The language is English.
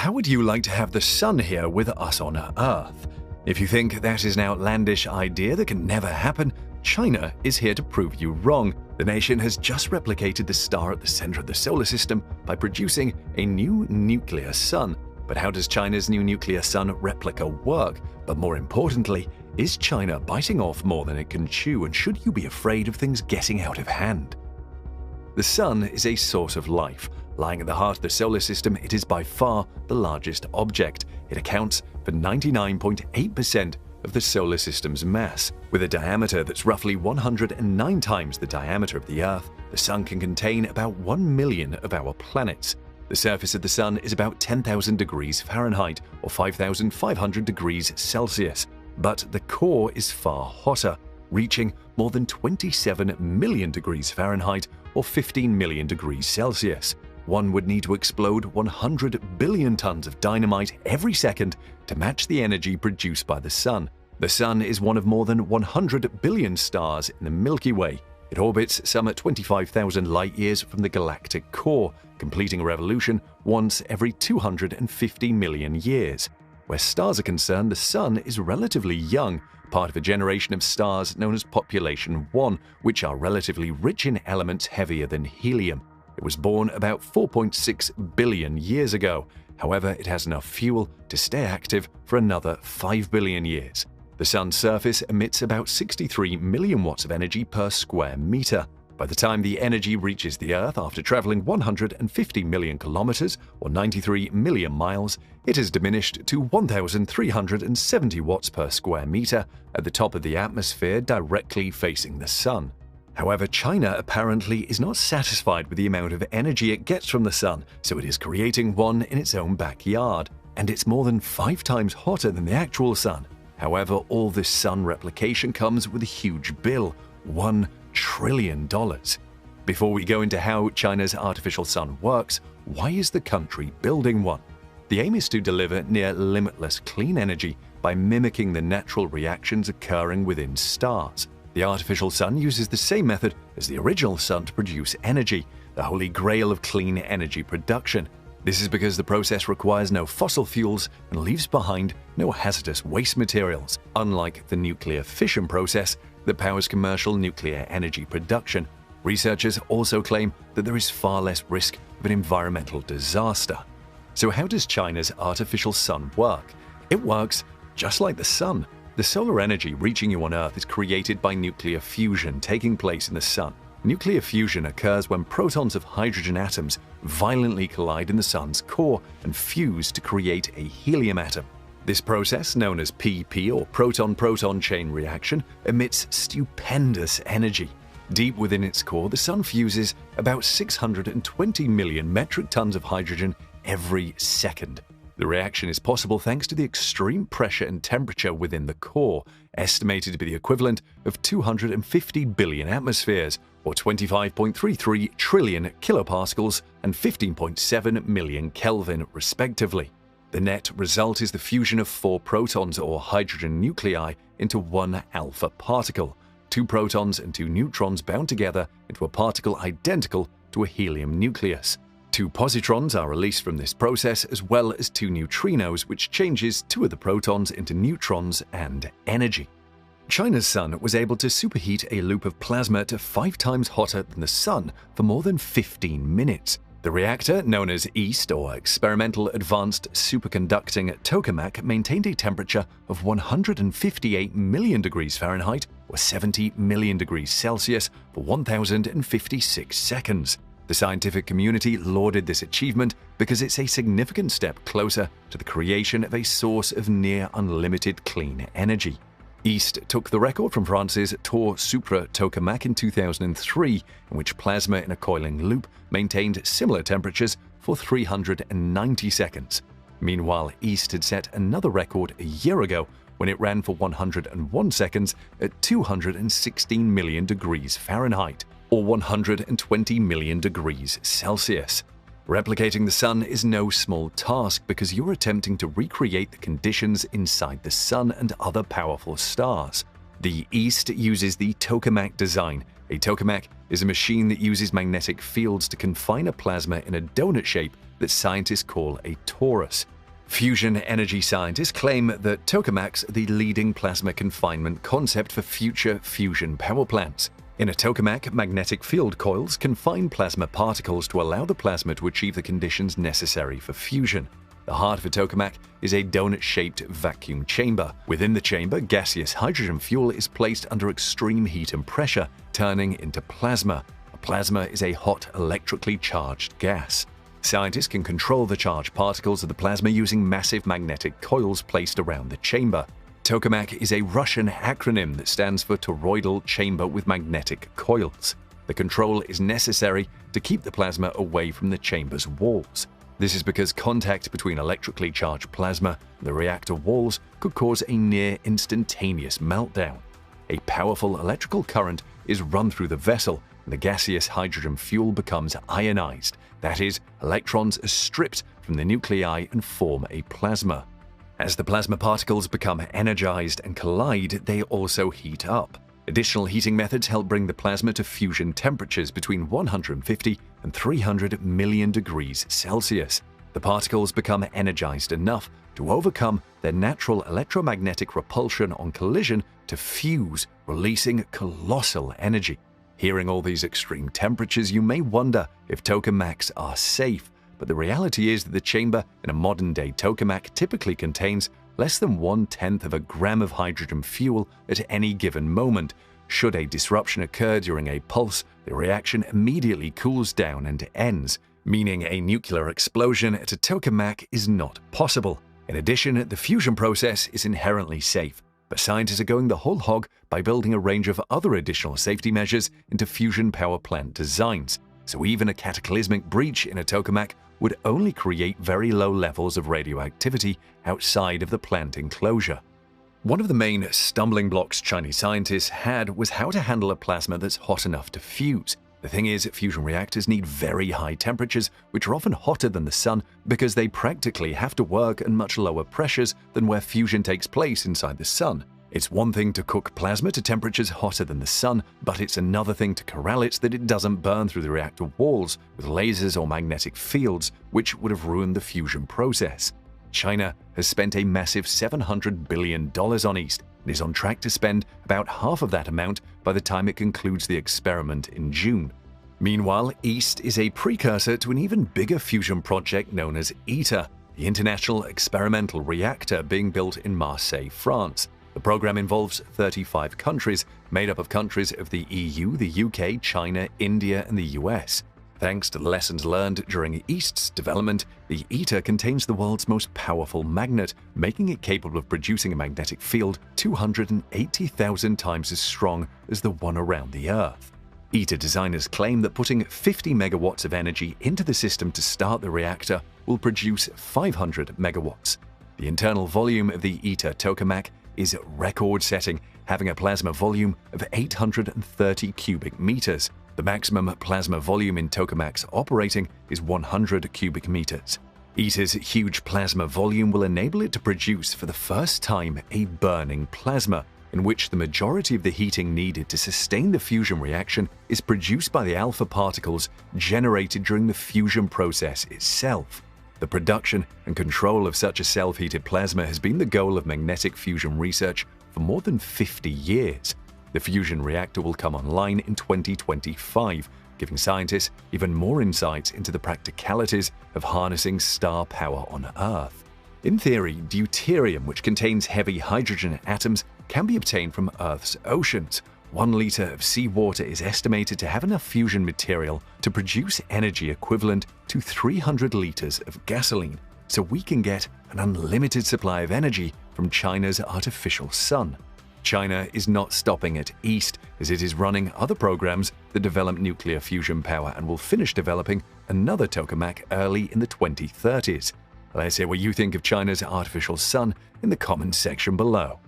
How would you like to have the sun here with us on Earth? If you think that is an outlandish idea that can never happen, China is here to prove you wrong. The nation has just replicated the star at the center of the solar system by producing a new nuclear sun. But how does China's new nuclear sun replica work? But more importantly, is China biting off more than it can chew, and should you be afraid of things getting out of hand? The sun is a source of life. Lying at the heart of the solar system, it is by far the largest object. It accounts for 99.8% of the solar system's mass. With a diameter that's roughly 109 times the diameter of the Earth, the sun can contain about 1 million of our planets. The surface of the sun is about 10,000 degrees Fahrenheit or 5,500 degrees Celsius, but the core is far hotter, reaching more than 27 million degrees Fahrenheit or 15 million degrees Celsius. One would need to explode 100 billion tons of dynamite every second to match the energy produced by the sun. The sun is one of more than 100 billion stars in the Milky Way. It orbits some at 25,000 light-years from the galactic core, completing a revolution once every 250 million years. Where stars are concerned, the sun is relatively young, part of a generation of stars known as Population 1, which are relatively rich in elements heavier than helium. It was born about 4.6 billion years ago. However, it has enough fuel to stay active for another 5 billion years. The sun's surface emits about 63 million watts of energy per square meter. By the time the energy reaches the Earth after traveling 150 million kilometers or 93 million miles, it has diminished to 1,370 watts per square meter at the top of the atmosphere directly facing the sun. However, China apparently is not satisfied with the amount of energy it gets from the sun, so it is creating one in its own backyard, and it's more than 5 times hotter than the actual sun. However, all this sun replication comes with a huge bill, $1 trillion. Before we go into how China's artificial sun works, why is the country building one? The aim is to deliver near limitless clean energy by mimicking the natural reactions occurring within stars. The artificial sun uses the same method as the original sun to produce energy, the holy grail of clean energy production. This is because the process requires no fossil fuels and leaves behind no hazardous waste materials, unlike the nuclear fission process that powers commercial nuclear energy production. Researchers also claim that there is far less risk of an environmental disaster. So how does China's artificial sun work? It works just like the sun. The solar energy reaching you on Earth is created by nuclear fusion taking place in the sun. Nuclear fusion occurs when protons of hydrogen atoms violently collide in the sun's core and fuse to create a helium atom. This process, known as PP or proton-proton chain reaction, emits stupendous energy. Deep within its core, the sun fuses about 620 million metric tons of hydrogen every second. The reaction is possible thanks to the extreme pressure and temperature within the core, estimated to be the equivalent of 250 billion atmospheres, or 25.33 trillion kilopascals and 15.7 million Kelvin, respectively. The net result is the fusion of 4 protons or hydrogen nuclei into one alpha particle, 2 protons and 2 neutrons bound together into a particle identical to a helium nucleus. 2 positrons are released from this process, as well as 2 neutrinos, which changes 2 of the protons into neutrons and energy. China's sun was able to superheat a loop of plasma to 5 times hotter than the sun for more than 15 minutes. The reactor, known as EAST or Experimental Advanced Superconducting Tokamak, maintained a temperature of 158 million degrees Fahrenheit or 70 million degrees Celsius for 1,056 seconds. The scientific community lauded this achievement because it's a significant step closer to the creation of a source of near unlimited clean energy. EAST took the record from France's Tour Supra Tokamak in 2003, in which plasma in a coiling loop maintained similar temperatures for 390 seconds. Meanwhile, EAST had set another record a year ago when it ran for 101 seconds at 216 million degrees Fahrenheit, or 120 million degrees Celsius. Replicating the sun is no small task because you're attempting to recreate the conditions inside the sun and other powerful stars. The EAST uses the tokamak design. A tokamak is a machine that uses magnetic fields to confine a plasma in a donut shape that scientists call a torus. Fusion energy scientists claim that tokamaks are the leading plasma confinement concept for future fusion power plants. In a tokamak, magnetic field coils confine plasma particles to allow the plasma to achieve the conditions necessary for fusion. The heart of a tokamak is a donut-shaped vacuum chamber. Within the chamber, gaseous hydrogen fuel is placed under extreme heat and pressure, turning into plasma. A plasma is a hot, electrically charged gas. Scientists can control the charged particles of the plasma using massive magnetic coils placed around the chamber. Tokamak is a Russian acronym that stands for Toroidal Chamber with Magnetic Coils. The control is necessary to keep the plasma away from the chamber's walls. This is because contact between electrically charged plasma and the reactor walls could cause a near-instantaneous meltdown. A powerful electrical current is run through the vessel, and the gaseous hydrogen fuel becomes ionized. That is, electrons are stripped from the nuclei and form a plasma. As the plasma particles become energized and collide, they also heat up. Additional heating methods help bring the plasma to fusion temperatures between 150 and 300 million degrees Celsius. The particles become energized enough to overcome their natural electromagnetic repulsion on collision to fuse, releasing colossal energy. Hearing all these extreme temperatures, you may wonder if tokamaks are safe, but the reality is that the chamber in a modern-day tokamak typically contains less than 1/10 of a gram of hydrogen fuel at any given moment. Should a disruption occur during a pulse, the reaction immediately cools down and ends, meaning a nuclear explosion at a tokamak is not possible. In addition, the fusion process is inherently safe, but scientists are going the whole hog by building a range of other additional safety measures into fusion power plant designs. So even a cataclysmic breach in a tokamak would only create very low levels of radioactivity outside of the plant enclosure. One of the main stumbling blocks Chinese scientists had was how to handle a plasma that's hot enough to fuse. The thing is, fusion reactors need very high temperatures, which are often hotter than the sun because they practically have to work at much lower pressures than where fusion takes place inside the sun. It's one thing to cook plasma to temperatures hotter than the sun, but it's another thing to corral it so that it doesn't burn through the reactor walls with lasers or magnetic fields, which would have ruined the fusion process. China has spent a massive $700 billion on East and is on track to spend about half of that amount by the time it concludes the experiment in June. Meanwhile, East is a precursor to an even bigger fusion project known as ITER, the International Experimental Reactor being built in Marseille, France. The program involves 35 countries, made up of countries of the EU, the UK, China, India, and the US. Thanks to the lessons learned during East's development, the ITER contains the world's most powerful magnet, making it capable of producing a magnetic field 280,000 times as strong as the one around the Earth. ITER designers claim that putting 50 megawatts of energy into the system to start the reactor will produce 500 megawatts. The internal volume of the ITER tokamak is record-setting, having a plasma volume of 830 cubic meters. The maximum plasma volume in tokamaks operating is 100 cubic meters. ITER's huge plasma volume will enable it to produce for the first time a burning plasma, in which the majority of the heating needed to sustain the fusion reaction is produced by the alpha particles generated during the fusion process itself. The production and control of such a self-heated plasma has been the goal of magnetic fusion research for more than 50 years. The fusion reactor will come online in 2025, giving scientists even more insights into the practicalities of harnessing star power on Earth. In theory, deuterium, which contains heavy hydrogen atoms, can be obtained from Earth's oceans. 1 liter of seawater is estimated to have enough fusion material to produce energy equivalent to 300 liters of gasoline, so we can get an unlimited supply of energy from China's artificial sun. China is not stopping at East, as it is running other programs that develop nuclear fusion power and will finish developing another tokamak early in the 2030s. Let's hear what you think of China's artificial sun in the comments section below.